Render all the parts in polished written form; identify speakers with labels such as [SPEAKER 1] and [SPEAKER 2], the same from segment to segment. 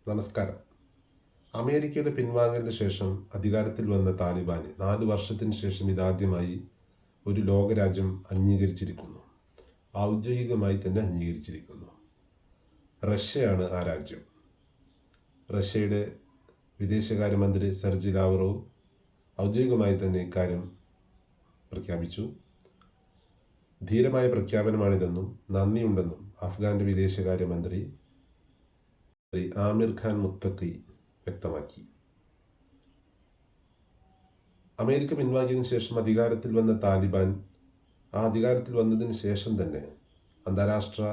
[SPEAKER 1] നമസ്കാരം. അമേരിക്കയുടെ പിൻവാങ്ങലിന് ശേഷം അധികാരത്തിൽ വന്ന താലിബാന് 4 വർഷത്തിന് ശേഷം ഇതാദ്യമായി ഒരു ലോകരാജ്യം അംഗീകരിച്ചിരിക്കുന്നു. ഔദ്യോഗികമായി തന്നെ അംഗീകരിച്ചിരിക്കുന്നു. റഷ്യയാണ് ആ രാജ്യം. റഷ്യയുടെ വിദേശകാര്യമന്ത്രി സെർജി ലാവ്റോവ് ഔദ്യോഗികമായി തന്നെ ഇക്കാര്യം പ്രഖ്യാപിച്ചു. ധീരമായ പ്രഖ്യാപനമാണിതെന്നും നന്ദിയുണ്ടെന്നും അഫ്ഗാന്റെ വിദേശകാര്യമന്ത്രി ആമിർ ഖാൻ മുത്തഖി വ്യക്തമാക്കി. അമേരിക്ക പിൻവാങ്ങിയതിനു ശേഷം അധികാരത്തിൽ വന്ന താലിബാൻ അധികാരത്തിൽ വന്നതിന് ശേഷം തന്നെ അന്താരാഷ്ട്ര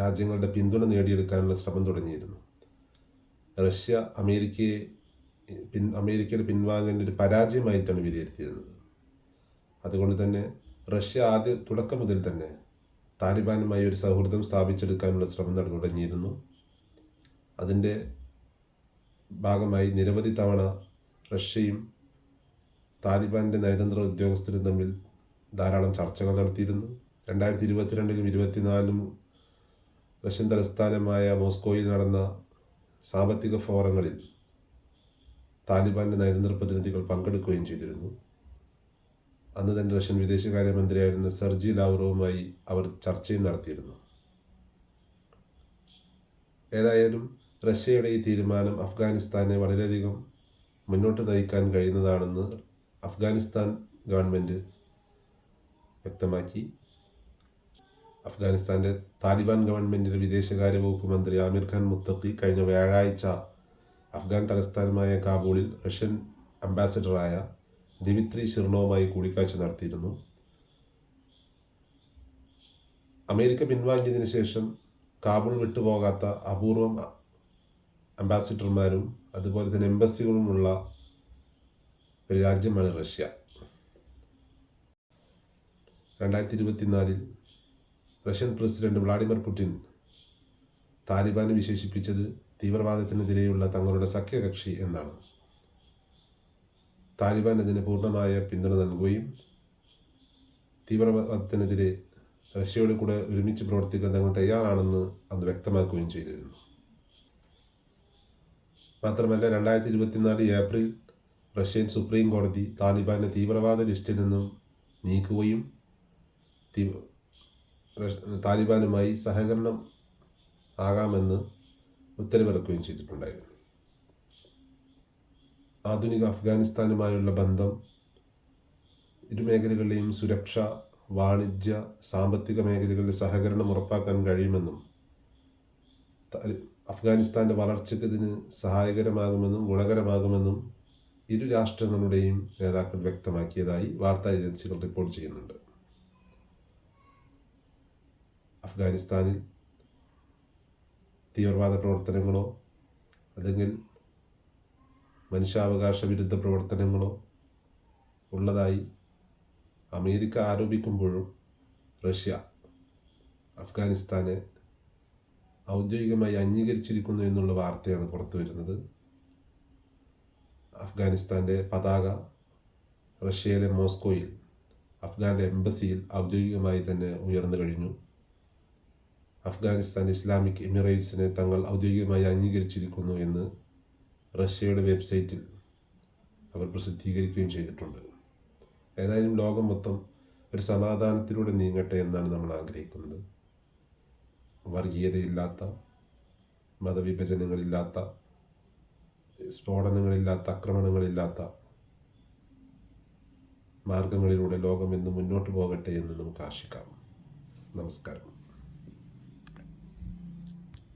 [SPEAKER 1] രാജ്യങ്ങളുടെ പിന്തുണ നേടിയെടുക്കാനുള്ള ശ്രമം തുടങ്ങിയിരുന്നു. റഷ്യ അമേരിക്കയുടെ പിൻവാങ്ങലിൻ്റെ ഒരു പരാജയമായിട്ടാണ് വിലയിരുത്തിയിരുന്നത്. അതുകൊണ്ട് തന്നെ റഷ്യ തുടക്കം മുതൽ തന്നെ താലിബാനുമായി ഒരു സൗഹൃദം സ്ഥാപിച്ചെടുക്കാനുള്ള ശ്രമം തുടങ്ങിയിരുന്നു. അതിൻ്റെ ഭാഗമായി നിരവധി തവണ റഷ്യയും താലിബാൻ്റെ നയതന്ത്ര ഉദ്യോഗസ്ഥരും തമ്മിൽ ധാരാളം ചർച്ചകൾ നടത്തിയിരുന്നു. 2022 24 റഷ്യൻ തലസ്ഥാനമായ മോസ്കോയിൽ നടന്ന സാമ്പത്തിക ഫോറങ്ങളിൽ താലിബാൻ്റെ നയതന്ത്ര പ്രതിനിധികൾ പങ്കെടുക്കുകയും ചെയ്തിരുന്നു. അന്ന് തന്നെ റഷ്യൻ വിദേശകാര്യമന്ത്രിയായിരുന്ന സെർജി ലാവ്റോവുമായി അവർ ചർച്ചയും നടത്തിയിരുന്നു. ഏതായാലും റഷ്യയുടെ ഈ തീരുമാനം അഫ്ഗാനിസ്ഥാനെ വളരെയധികം മുന്നോട്ട് നയിക്കാൻ കഴിയുന്നതാണെന്ന് അഫ്ഗാനിസ്ഥാൻ ഗവൺമെൻറ് വ്യക്തമാക്കി. അഫ്ഗാനിസ്ഥാൻ്റെ താലിബാൻ ഗവൺമെൻറ്റിൻ്റെ വിദേശകാര്യ വകുപ്പ് മന്ത്രി ആമിർ ഖാൻ മുത്തഖി കഴിഞ്ഞ വ്യാഴാഴ്ച അഫ്ഗാൻ തലസ്ഥാനമായ കാബൂളിൽ റഷ്യൻ അംബാസഡറായ ദിമിത്രി ഷിർണോവുമായി കൂടിക്കാഴ്ച നടത്തിയിരുന്നു. അമേരിക്ക പിൻവാങ്ങിയതിനു ശേഷം കാബൂൾ വിട്ടുപോകാത്ത അപൂർവം അംബാസിഡർമാരും അതുപോലെ തന്നെ എംബസികളുമുള്ള ഒരു രാജ്യമാണ് Russia. 2024 Russian president Vladimir Putin താലിബാനെ വിശേഷിപ്പിച്ചത് തീവ്രവാദത്തിനെതിരെയുള്ള തങ്ങളുടെ സഖ്യകക്ഷി എന്നാണ്. താലിബാൻ അതിന് പൂർണ്ണമായ പിന്തുണ നൽകുകയും തീവ്രവാദത്തിനെതിരെ റഷ്യയോട് കൂടെ ഒരുമിച്ച് പ്രവർത്തിക്കാൻ തങ്ങൾ തയ്യാറാണെന്ന് അന്ന് വ്യക്തമാക്കുകയും ചെയ്തിരുന്നു. മാത്രമല്ല 2024 ഏപ്രിൽ റഷ്യൻ സുപ്രീം കോടതി താലിബാനെ തീവ്രവാദ ലിസ്റ്റിൽ നിന്നും നീക്കുകയും താലിബാനുമായി സഹകരണം ആകാമെന്ന് ഉത്തരവിറക്കുകയും ചെയ്തിട്ടുണ്ടായിരുന്നു. ആധുനിക അഫ്ഗാനിസ്ഥാനുമായുള്ള ബന്ധം ഇരു മേഖലകളിലെയും സുരക്ഷ, വാണിജ്യ, സാമ്പത്തിക മേഖലകളിലെ സഹകരണം ഉറപ്പാക്കാൻ കഴിയുമെന്നും അഫ്ഗാനിസ്ഥാൻ്റെ വളർച്ചയ്ക്ക് ഇതിന് സഹായകരമാകുമെന്നും ഗുണകരമാകുമെന്നും ഇരു രാഷ്ട്രങ്ങളുടെയും നേതാക്കൾ വ്യക്തമാക്കിയതായി വാർത്താ ഏജൻസികൾ റിപ്പോർട്ട് ചെയ്യുന്നുണ്ട്. അഫ്ഗാനിസ്ഥാനിൽ തീവ്രവാദ പ്രവർത്തനങ്ങളോ അല്ലെങ്കിൽ മനുഷ്യാവകാശ വിരുദ്ധ പ്രവർത്തനങ്ങളോ ഉള്ളതായി അമേരിക്ക ആരോപിക്കുമ്പോഴും റഷ്യ അഫ്ഗാനിസ്ഥാനെ ഔദ്യോഗികമായി അംഗീകരിച്ചിരിക്കുന്നു എന്നുള്ള വാർത്തയാണ് പുറത്തു വരുന്നത്. അഫ്ഗാനിസ്ഥാൻ്റെ പതാക റഷ്യയിലെ മോസ്കോയിൽ അഫ്ഗാൻ്റെ എംബസിയിൽ ഔദ്യോഗികമായി തന്നെ ഉയർന്നു കഴിഞ്ഞു. അഫ്ഗാനിസ്ഥാൻ ഇസ്ലാമിക് എമിറേറ്റ്സിനെ തങ്ങൾ ഔദ്യോഗികമായി അംഗീകരിച്ചിരിക്കുന്നു എന്ന് റഷ്യയുടെ വെബ്സൈറ്റിൽ അവർ പ്രസിദ്ധീകരിക്കുകയും ചെയ്തിട്ടുണ്ട്. ഏതായാലും ലോകം മൊത്തം ഒരു സമാധാനത്തിലൂടെ നീങ്ങട്ടെ എന്നാണ് നമ്മൾ ആഗ്രഹിക്കുന്നത്. വർഗീയതയില്ലാത്ത, മതവിഭജനങ്ങളില്ലാത്ത, സ്ഫോടനങ്ങളില്ലാത്ത, ആക്രമണങ്ങളില്ലാത്ത മാർഗങ്ങളിലൂടെ ലോകം എന്ന് മുന്നോട്ട് പോകട്ടെ എന്ന് നമുക്ക് ആശിക്കാം. നമസ്കാരം.